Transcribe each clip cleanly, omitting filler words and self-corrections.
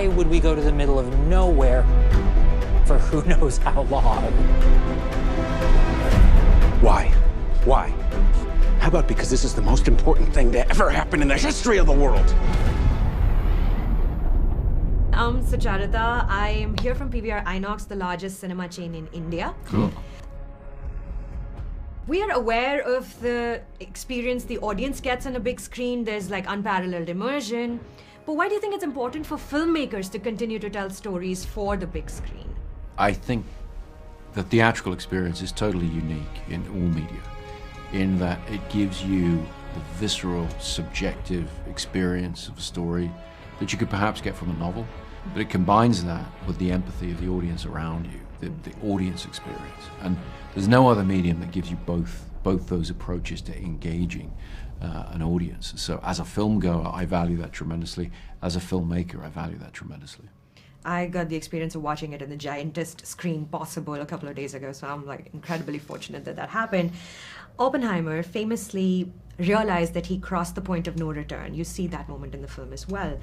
why would we go to the middle of nowhere for who knows how long? Why? Why? How about because this is the most important thing to ever happen in the history of the world? I'm Sucharita. I am here from PVR Inox, the largest cinema chain in India. Cool. We are aware of the experience the audience gets on a big screen. There's like unparalleled immersion. But why do you think it's important for filmmakers to continue to tell stories for the big screen? I think the theatrical experience is totally unique in all media, in that it gives you the visceral, subjective experience of a story that you could perhaps get from a novel, but it combines that with the empathy of the audience around you, the audience experience. And there's no other medium that gives you both those approaches to engaging an audience. So as a film goer, I value that tremendously. As a filmmaker, I value that tremendously. I got the experience of watching it in the giantest screen possible a couple of days ago, so I'm like incredibly fortunate that that happened. Oppenheimer famously realized that he crossed the point of no return. You see that moment in the film as well.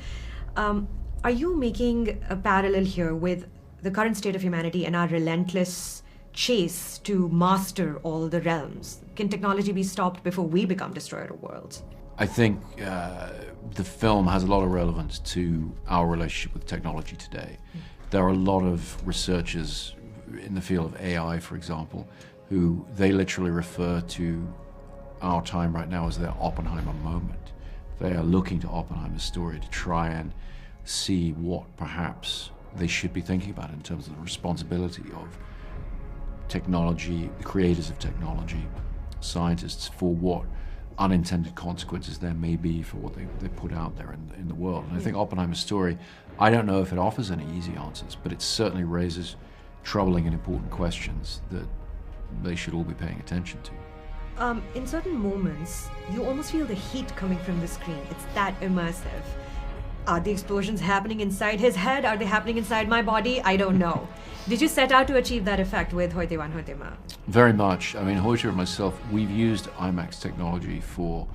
Are you making a parallel here with the current state of humanity and our relentless chase to master all the realms? Can technology be stopped before we become destroyer of worlds? I think the film has a lot of relevance to our relationship with technology today. There are a lot of researchers in the field of AI, for example, who they literally refer to our time right now as their Oppenheimer moment. They are looking to Oppenheimer's story to try and see what perhaps they should be thinking about in terms of the responsibility of technology, the creators of technology, scientists, for what unintended consequences there may be for what they put out there in the world. And I think Oppenheimer's story, I don't know if it offers any easy answers, but it certainly raises troubling and important questions that they should all be paying attention to. In certain moments, you almost feel the heat coming from the screen. It's that immersive. Are the explosions happening inside his head? Are they happening inside my body? I don't know. Did you set out to achieve that effect with Hoyte van Hoytema? Very much. I mean, Hoyte and myself, we've used IMAX technology for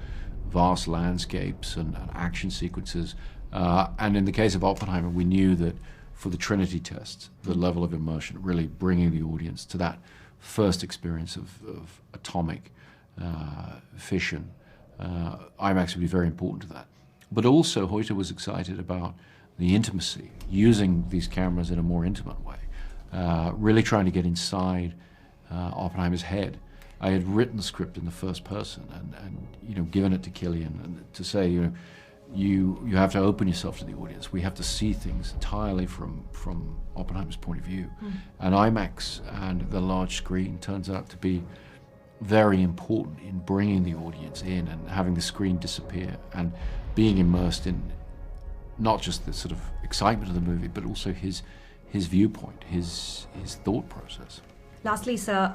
vast landscapes and action sequences. And in the case of Oppenheimer, we knew that for the Trinity test, the level of immersion, really bringing the audience to that first experience of atomic fission, IMAX would be very important to that. But also, Hoyte was excited about the intimacy, using these cameras in a more intimate way, really trying to get inside Oppenheimer's head. I had written the script in the first person and given it to Cillian and to say, you have to open yourself to the audience. We have to see things entirely from Oppenheimer's point of view. And IMAX and the large screen turns out to be very important in bringing the audience in and having the screen disappear and being immersed in not just the sort of excitement of the movie, but also his viewpoint, his thought process. Lastly, sir,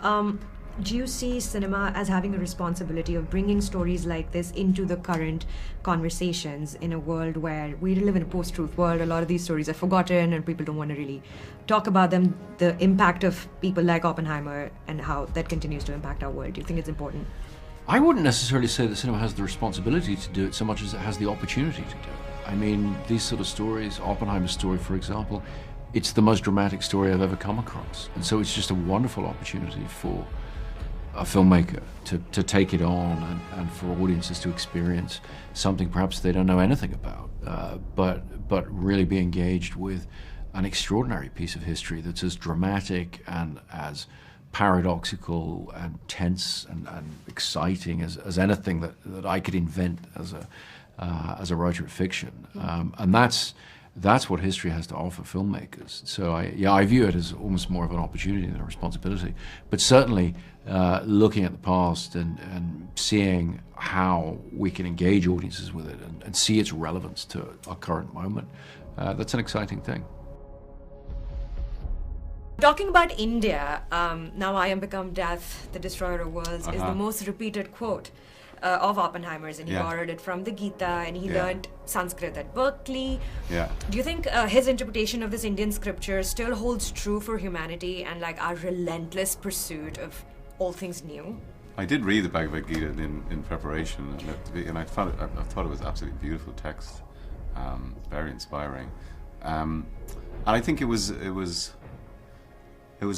do you see cinema as having a responsibility of bringing stories like this into the current conversations in a world where we live in a post-truth world? A lot of these stories are forgotten and people don't want to really talk about them. The impact of people like Oppenheimer and how that continues to impact our world. Do you think it's important? I wouldn't necessarily say that cinema has the responsibility to do it so much as it has the opportunity to do it. I mean, these sort of stories, Oppenheimer's story, for example, it's the most dramatic story I've ever come across. And so it's just a wonderful opportunity for a filmmaker to take it on and for audiences to experience something perhaps they don't know anything about, but really be engaged with an extraordinary piece of history that's as dramatic and as paradoxical and tense and exciting as anything that I could invent as a writer of fiction. And that's what history has to offer filmmakers. So I view it as almost more of an opportunity than a responsibility. But certainly looking at the past and seeing how we can engage audiences with it and see its relevance to our current moment, that's an exciting thing. Talking about India, now I am become death, the destroyer of worlds, is the most repeated quote of Oppenheimer's, and he borrowed it from the Gita, and he learned Sanskrit at Berkeley. Do you think his interpretation of this Indian scripture still holds true for humanity and like our relentless pursuit of all things new? I did read the Bhagavad Gita in preparation, and I thought it was absolutely beautiful text, very inspiring. And I think it was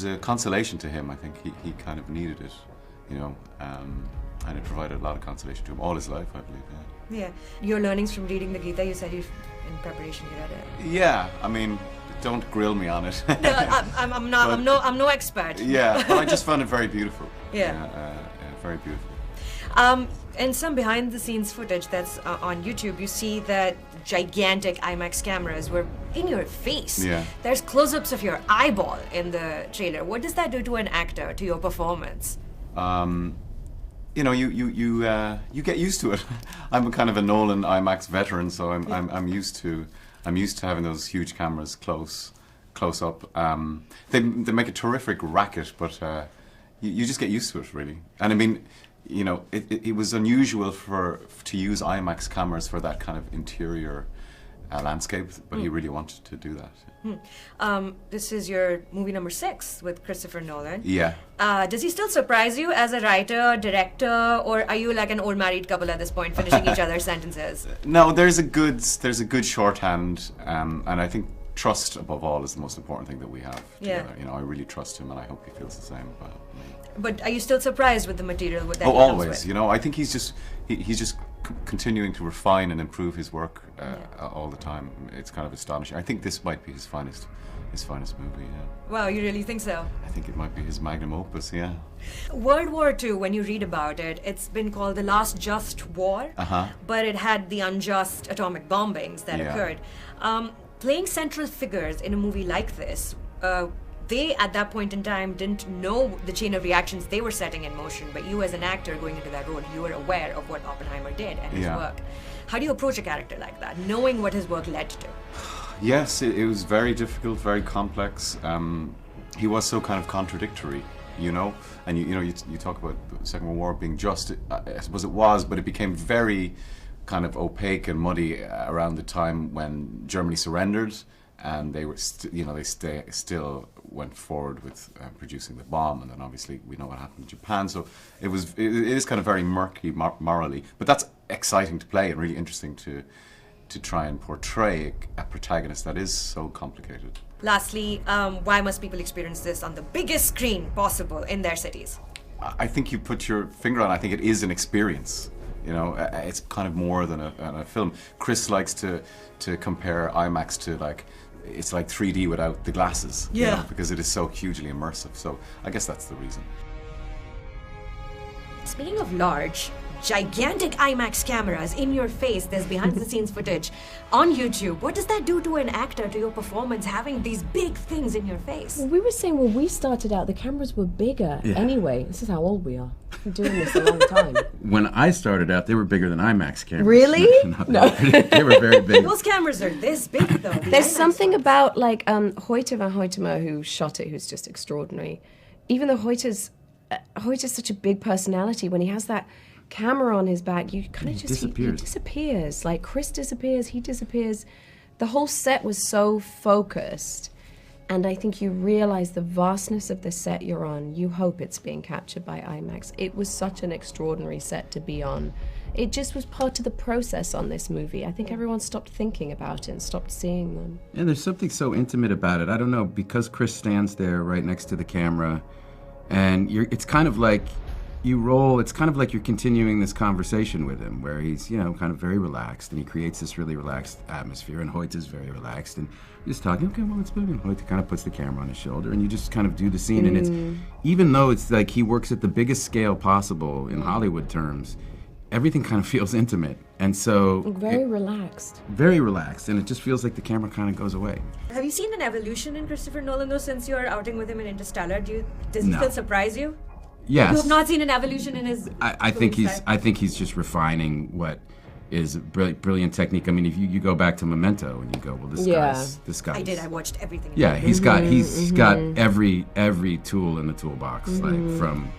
a consolation to him. I think he kind of needed it, you know, and it provided a lot of consolation to him all his life, I believe. Yeah. Your learnings from reading the Gita, you said in preparation you read it. Yeah, I mean, don't grill me on it. No, I'm not. I'm no expert. Yeah, but I just found it very beautiful. Yeah. Very beautiful. And some behind-the-scenes footage that's on YouTube, you see that gigantic IMAX cameras were in your face. Yeah. There's close-ups of your eyeball in the trailer. What does that do to an actor, to your performance? You know, you get used to it. I'm a kind of a Nolan IMAX veteran, so I'm used to having those huge cameras close up. They make a terrific racket, but you just get used to it, really. And I mean, you know, it was unusual to use IMAX cameras for that kind of interior landscape, but he really wanted to do that. This is your movie number 6 with Christopher Nolan. Yeah. Does he still surprise you as a writer, director, or are you like an old married couple at this point, finishing each other's sentences? No, there's a good shorthand, and I think trust above all is the most important thing that we have together. Yeah. You know, I really trust him, and I hope he feels the same about me. But are you still surprised with the material that he Oh, comes always. with? You know, I think he's just continuing to refine and improve his work all the time. It's kind of astonishing. I think this might be his finest movie. Yeah. Wow, you really think so? I think it might be his magnum opus. Yeah. World War II, when you read about it, it's been called the last just war, but it had the unjust atomic bombings that Yeah. occurred. Playing central figures in a movie like this, they at that point in time didn't know the chain of reactions they were setting in motion, but you as an actor going into that role, you were aware of what Oppenheimer did and his Yeah. work. How do you approach a character like that, knowing what his work led to? Yes, it was very difficult, very complex. He was so kind of contradictory, you know. And you talk about the Second World War being just. I suppose it was, but it became very kind of opaque and muddy around the time when Germany surrendered, and they were, they still went forward with producing the bomb, and then obviously we know what happened in Japan. So it is kind of very murky morally, but that's exciting to play and really interesting to try and portray a protagonist that is so complicated. Lastly, why must people experience this on the biggest screen possible in their cities? I think you put your finger on. I think it is an experience. You know, it's kind of more than a film. Chris likes to compare IMAX to it's like 3D without the glasses. Yeah. You know, because it is so hugely immersive. So I guess that's the reason. Speaking of large, gigantic IMAX cameras in your face, there's behind the scenes footage on YouTube. What does that do to an actor, to your performance, having these big things in your face? Well, we were saying when we started out, the cameras were bigger. Yeah. Anyway, this is how old we are. We're doing this a long time. When I started out, they were bigger than IMAX cameras. Really? No. They were very big. Those cameras are this big, though. the There's IMAX something ones. about like Hoyte van Hoytema, who shot it, who's just extraordinary. Even though Hoyte's such a big personality, when he has that camera on his back, you kind of just he disappears. Like Chris disappears, he disappears. The whole set was so focused, and I think you realize the vastness of the set you're on. You hope it's being captured by IMAX. It was such an extraordinary set to be on. It just was part of the process on this movie. I think everyone stopped thinking about it and stopped seeing them. And there's something so intimate about it. I don't know, because Chris stands there right next to the camera, and it's kind of like you roll, it's kind of like you're continuing this conversation with him, where he's, kind of very relaxed, and he creates this really relaxed atmosphere, and Hoyte is very relaxed, and you're just talking, okay, well, let's move in. Hoyte kind of puts the camera on his shoulder, and you just kind of do the scene, and it's, even though it's like he works at the biggest scale possible in Hollywood terms, everything kind of feels intimate, and so... Very relaxed. Very relaxed, and it just feels like the camera kind of goes away. Have you seen an evolution in Christopher Nolan, though, since your outing with him in Interstellar? Does he No. still surprise you? Yes. You have not seen an evolution in his... I think he's just refining what is brilliant technique. I mean, if you go back to Memento and you go, well, this guy's. I did. I watched everything. Yeah, he's got every tool in the toolbox, like from.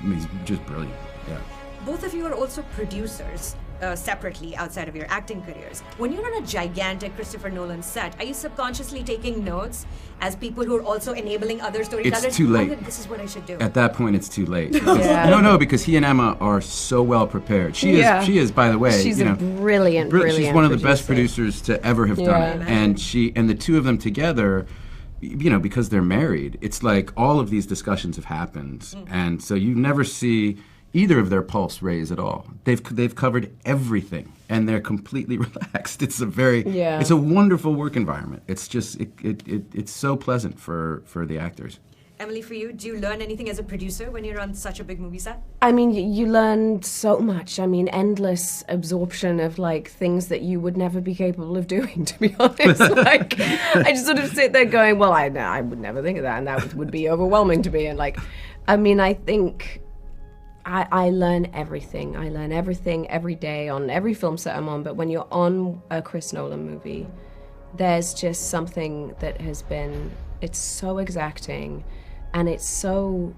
He's just brilliant. Yeah. Both of you are also producers. separately outside of your acting careers. When you're on a gigantic Christopher Nolan set, are you subconsciously taking notes as people who are also enabling other storytellers? It's too late. Oh, this is what I should do. At that point, it's too late. Yeah. No, because he and Emma are so well prepared. She is, by the way, She's you know, a brilliant she's one of the best producer. producers to ever have done it. Yeah. And the two of them together, you know, because they're married, it's like all of these discussions have happened, and so you never see either of their pulse raise at all. They've covered everything, and they're completely relaxed. It's a wonderful work environment. It's just it's so pleasant for the actors. Emily, for you, do you learn anything as a producer when you're on such a big movie set? I mean, you learn so much. I mean, endless absorption of like things that you would never be capable of doing, to be honest. Like, I just sort of sit there going, well, I would never think of that, and that would be overwhelming to me. And like, I mean, I think I learn everything. I learn everything every day on every film set I'm on. But when you're on a Chris Nolan movie, there's just something that has been, it's so exacting. And it's so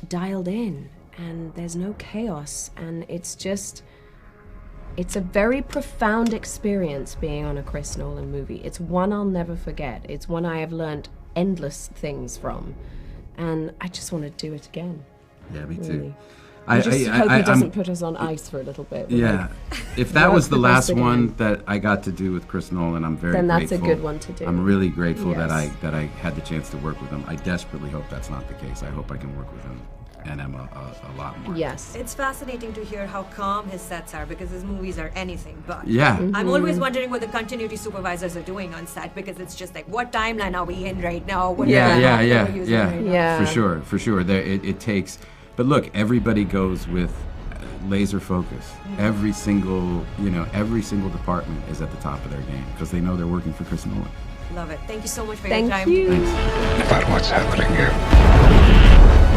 dialed in, and there's no chaos, and it's a very profound experience being on a Chris Nolan movie. It's one I'll never forget. It's one I have learned endless things from, and I just want to do it again. Yeah, me too. Really. I just hope he doesn't put us on ice for a little bit. Yeah, if that was the last one that I got to do with Chris Nolan, I'm very then grateful. that's a good one to do. I'm really grateful that Yes. I had the chance to work with him. I desperately hope that's not the case. I hope I can work with him and Emma a lot more. Yes. It's fascinating to hear how calm his sets are, because his movies are anything but. Yeah. I'm always wondering what the continuity supervisors are doing on set, because it's just like, what timeline are we in right now? What Yeah. are we using right now? Yeah. For sure. It takes, but look, everybody goes with laser focus. Every single department is at the top of their game because they know they're working for Chris Nolan. Love it. Thank you so much for Thank your time. you. Thanks. About what's happening here.